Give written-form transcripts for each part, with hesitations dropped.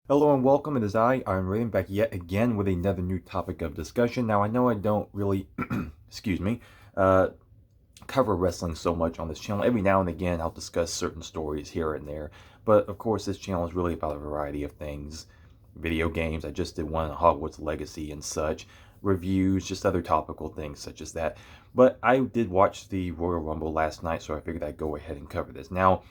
Hello and welcome. It is I'm Raven, back yet again with another new topic of discussion. Now, I know I don't really, excuse me, uh, cover wrestling so much on this channel. Every now and again, I'll discuss certain stories here and there. But of course, this channel is really about a variety of things. Video games, I just did one on Hogwarts Legacy and such. Reviews, just other topical things such as that. But I did watch the Royal Rumble last night, so I figured I'd go ahead and cover this. Now,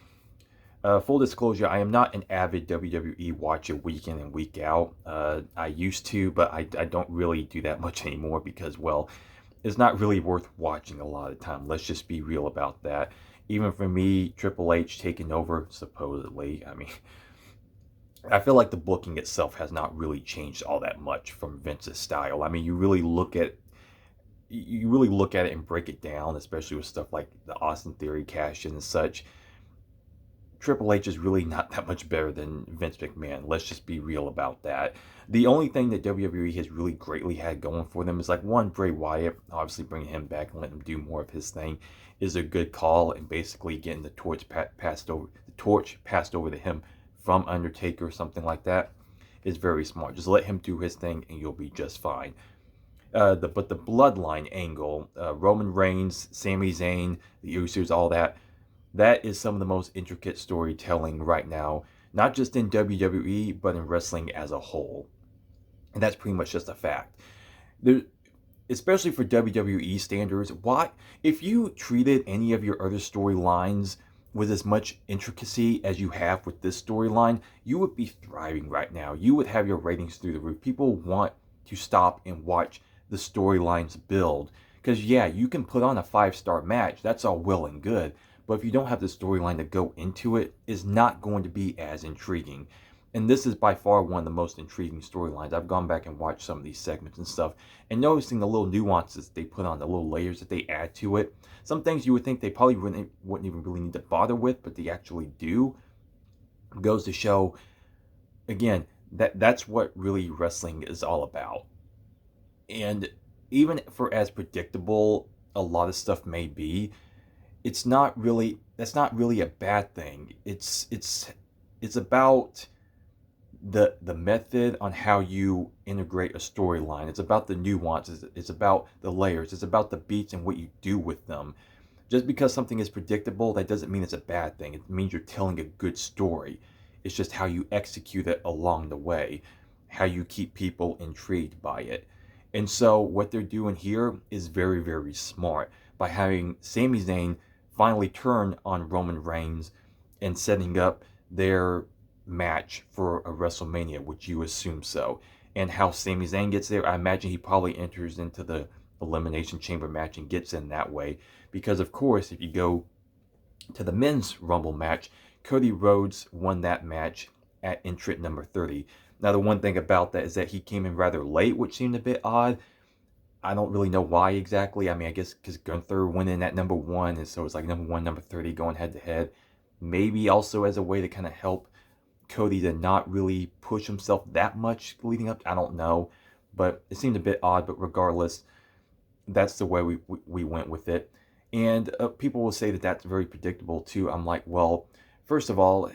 full disclosure, I am not an avid WWE watcher week in and week out. I used to, but I don't really do that much anymore because, well, it's not really worth watching a lot of the time. Let's just be real about that. Even for me, Triple H taking over, supposedly, I mean, I feel like the booking itself has not really changed all that much from Vince's style. I mean, you really look at it and break it down, especially with stuff like the Austin Theory cash in and such. Triple H is really not that much better than Vince McMahon. Let's just be real about that. The only thing that WWE has really greatly had going for them is like one, Bray Wyatt, obviously bringing him back and letting him do more of his thing is a good call, and basically getting the torch passed over to him from Undertaker or something like that is very smart. Just let him do his thing and you'll be just fine. But the bloodline angle, Roman Reigns, Sami Zayn, the Usos, all that is some of the most intricate storytelling right now, not just in WWE, but in wrestling as a whole. And that's pretty much just a fact. There, especially for WWE standards, why, if you treated any of your other storylines with as much intricacy as you have with this storyline, you would be thriving right now. You would have your ratings through the roof. People want to stop and watch the storylines build. Because, yeah, you can put on a 5-star match. That's all well and good. But if you don't have the storyline to go into it, it's not going to be as intriguing. And this is by far one of the most intriguing storylines. I've gone back and watched some of these segments and stuff, and noticing the little nuances they put on, the little layers that they add to it. Some things you would think they probably wouldn't even really need to bother with, but they actually do. Goes to show, again, that's what really wrestling is all about. And even for as predictable a lot of stuff may be, that's not really a bad thing. It's about the method on how you integrate a storyline. It's about the nuances, it's about the layers, it's about the beats and what you do with them. Just because something is predictable, that doesn't mean it's a bad thing. It means you're telling a good story. It's just how you execute it along the way, how you keep people intrigued by it. And so what they're doing here is very, very smart by having Sami Zayn finally turn on Roman Reigns and setting up their match for a WrestleMania, which you assume so. And how Sami Zayn gets there, I imagine he probably enters into the Elimination Chamber match and gets in that way. Because, of course, if you go to the men's Rumble match, Cody Rhodes won that match at entrant number 30. Now, the one thing about that is that he came in rather late, which seemed a bit odd. I don't really know why exactly. I mean, I guess because Gunther went in at number 1, and so it's like number 1, number 30 going head to head. Maybe also as a way to kind of help Cody to not really push himself that much leading up. I don't know, but it seemed a bit odd. But regardless, that's the way we went with it. And people will say that that's very predictable too. I'm like, well, first of all,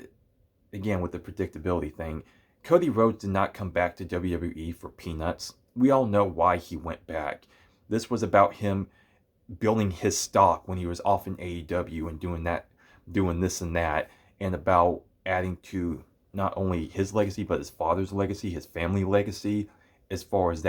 again, with the predictability thing, Cody Rhodes did not come back to WWE for peanuts. We all know why he went back. This was about him building his stock when he was off in AEW and doing this and that, and about adding to not only his legacy, but his father's legacy, his family legacy, as far as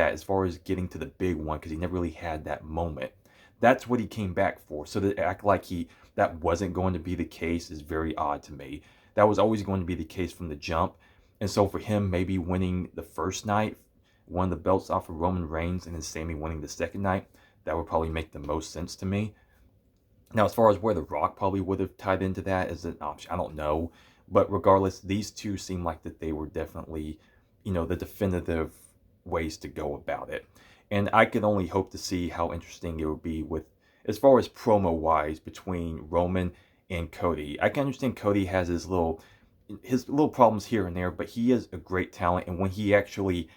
getting to the big one, because he never really had that moment. That's what he came back for. So to act like that wasn't going to be the case is very odd to me. That was always going to be the case from the jump. And so for him, maybe winning the first night, one of the belts off of Roman Reigns, and then Sami winning the second night, that would probably make the most sense to me. Now, as far as where The Rock probably would have tied into that as an option, I don't know. But regardless, these two seem like that they were definitely, the definitive ways to go about it. And I could only hope to see how interesting it would be with, as far as promo-wise, between Roman and Cody. I can understand Cody has his little problems here and there, but he is a great talent. And when he actually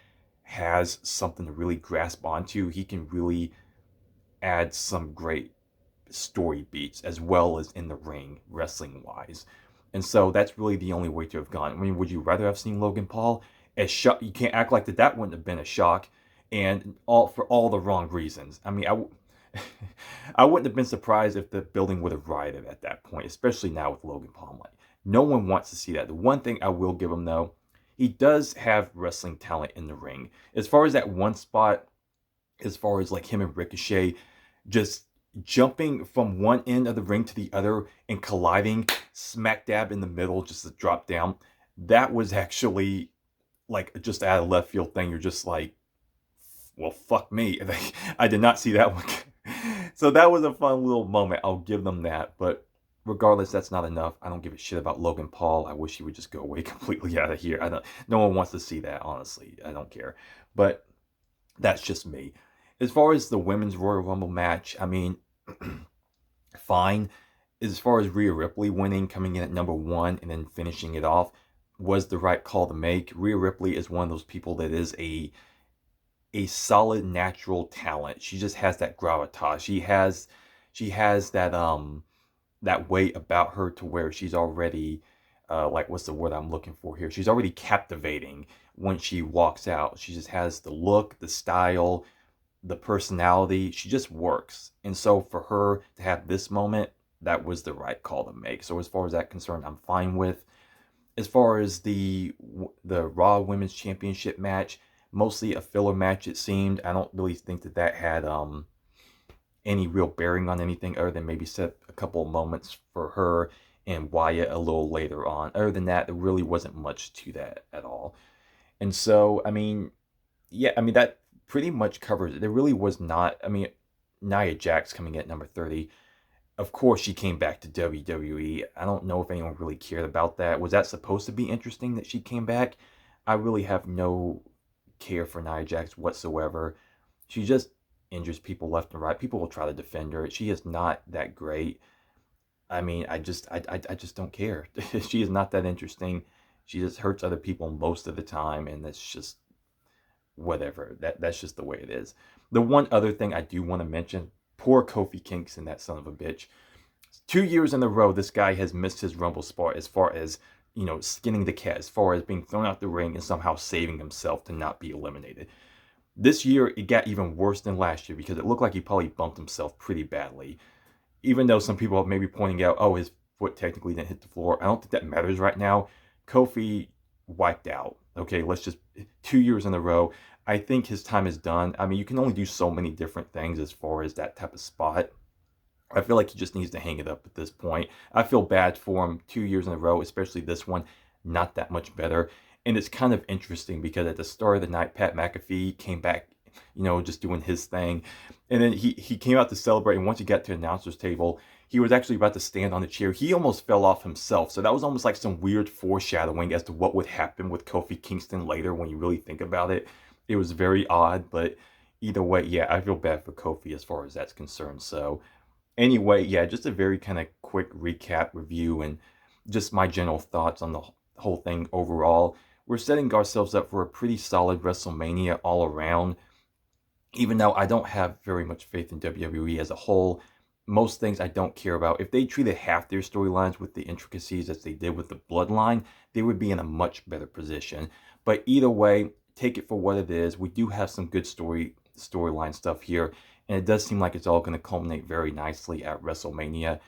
has something to really grasp onto, he can really add some great story beats as well as in the ring, wrestling wise. And so that's really the only way to have gone. I mean, would you rather have seen Logan Paul as shock. You can't act like that wouldn't have been a shock, and all for all the wrong reasons. I mean, I wouldn't have been surprised if the building would have rioted at that point, especially now with Logan Paul. Like, no one wants to see that. The one thing I will give him though, he does have wrestling talent in the ring. As far as that one spot, as far as like him and Ricochet just jumping from one end of the ring to the other and colliding smack dab in the middle, just to drop down. That was actually like just out of left field thing. You're just like, well, fuck me. I did not see that one. So that was a fun little moment. I'll give them that. But regardless, that's not enough. I don't give a shit about Logan Paul. I wish he would just go away completely out of here. No one wants to see that, honestly. I don't care. But that's just me. As far as the women's Royal Rumble match, I mean, fine. As far as Rhea Ripley winning, coming in at number 1 and then finishing it off, was the right call to make. Rhea Ripley is one of those people that is a solid natural talent. She just has that gravitas. She has that way about her to where she's already like, what's the word I'm looking for here? She's already captivating when she walks out. She just has the look, the style, the personality. She just works. And so for her to have this moment, that was the right call to make. So as far as that concerned, I'm fine with. As far as the Raw Women's Championship match, mostly a filler match, it seemed. I don't really think that had any real bearing on anything other than maybe set a couple of moments for her and Wyatt a little later on. Other than that, there really wasn't much to that at all. And so, I mean, yeah, I mean, that pretty much covers it. There really was not, I mean, Nia Jax coming in at number 30. Of course, she came back to WWE. I don't know if anyone really cared about that. Was that supposed to be interesting that she came back? I really have no care for Nia Jax whatsoever. She just injures people left and right. People will try to defend her. She is not that great. I mean, I just don't care. She is not that interesting. She just hurts other people most of the time, and that's just whatever. That's just the way it is. The one other thing I do want to mention, poor Kofi Kingston, that son of a bitch. 2 years in a row, this guy has missed his Rumble spot as far as, you know, skinning the cat, as far as being thrown out the ring and somehow saving himself to not be eliminated. This year, it got even worse than last year because it looked like he probably bumped himself pretty badly. Even though some people are maybe pointing out, oh, his foot technically didn't hit the floor. I don't think that matters right now. Kofi wiped out. Okay, let's just, 2 years in a row. I think his time is done. I mean, you can only do so many different things as far as that type of spot. I feel like he just needs to hang it up at this point. I feel bad for him 2 years in a row, especially this one, not that much better. And it's kind of interesting because at the start of the night, Pat McAfee came back, you know, just doing his thing. And then he came out to celebrate. And once he got to the announcer's table, he was actually about to stand on the chair. He almost fell off himself. So that was almost like some weird foreshadowing as to what would happen with Kofi Kingston later when you really think about it. It was very odd, but either way, yeah, I feel bad for Kofi as far as that's concerned. So anyway, yeah, just a very kind of quick recap review and just my general thoughts on the whole thing overall. We're setting ourselves up for a pretty solid WrestleMania all around. Even though I don't have very much faith in WWE as a whole, most things I don't care about. If they treated half their storylines with the intricacies as they did with the Bloodline, they would be in a much better position. But either way, take it for what it is. We do have some good storyline stuff here, and it does seem like it's all going to culminate very nicely at WrestleMania.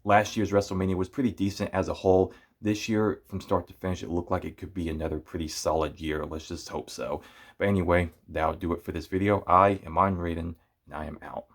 Last year's WrestleMania was pretty decent as a whole. This year, from start to finish, it looked like it could be another pretty solid year. Let's just hope so. But anyway, that'll do it for this video. I am Iron Raiden, and I am out.